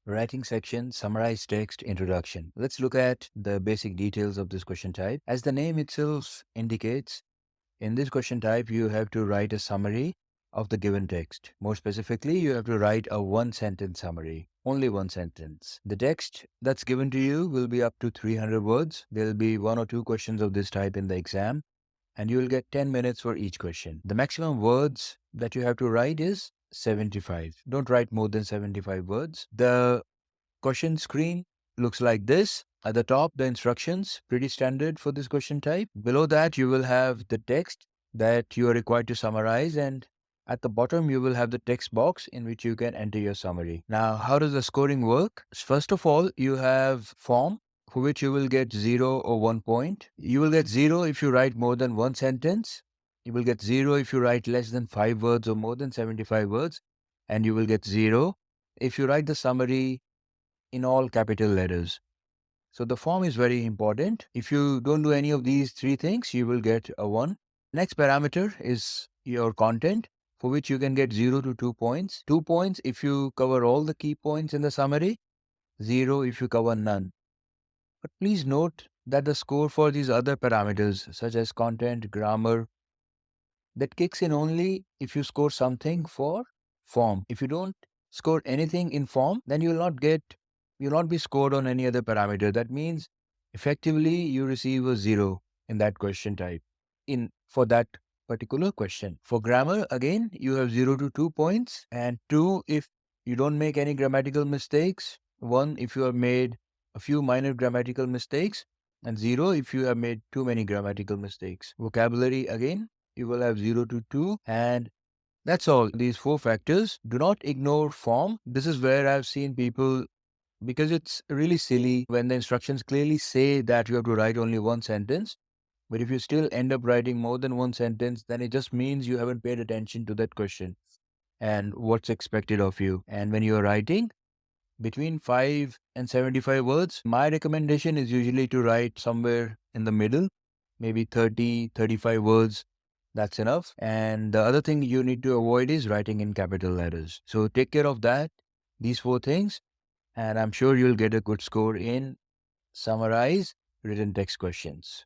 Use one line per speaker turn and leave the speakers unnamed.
Writing section, summarize text, introduction. Let's look at the basic details of this question type. As the name itself indicates, in this question type, you have to write a summary of the given text. More specifically, you have to write a one-sentence summary. Only one sentence. The text that's given to you will be up to 300 words. There will be 1 or 2 questions of this type in the exam, and you will get 10 minutes for each question. The maximum words that you have to write is 75. Don't write more than 75 words. The question screen looks like this. At the top, the instructions, pretty standard for this question type. Below that, you will have the text that you are required to summarize, and at the bottom, you will have the text box in which you can enter your summary. Now, how does the scoring work? First of all, you have form for which you will get 0 or 1 point. You will get 0 if you write more than one sentence. You will get 0 if you write less than 5 words or more than 75 words. And you will get 0 if you write the summary in all capital letters. So the form is very important. If you don't do any of these 3 things, you will get a 1. Next parameter is your content, for which you can get 0 to 2 points. 2 points if you cover all the key points in the summary, 0 if you cover none. But please note that the score for these other parameters, such as content, grammar, that kicks in only if you score something for form. If you don't score anything in form, then you'll not be scored on any other parameter. That means effectively you receive a 0 in that question type for that particular question. For grammar, again, you have 0 to 2 points, and 2 if you don't make any grammatical mistakes, 1 if you have made a few minor grammatical mistakes, and 0 if you have made too many grammatical mistakes. Vocabulary, again, you will have 0 to 2, and that's all. These 4 factors. Do not ignore form. This is where I've seen people, because it's really silly when the instructions clearly say that you have to write only one sentence. But if you still end up writing more than one sentence, then it just means you haven't paid attention to that question and what's expected of you. And when you're writing between 5 and 75 words, my recommendation is usually to write somewhere in the middle, maybe 30, 35 words. That's enough. And the other thing you need to avoid is writing in capital letters. So take care of that, these 4 things, and I'm sure you'll get a good score in summarize written text questions.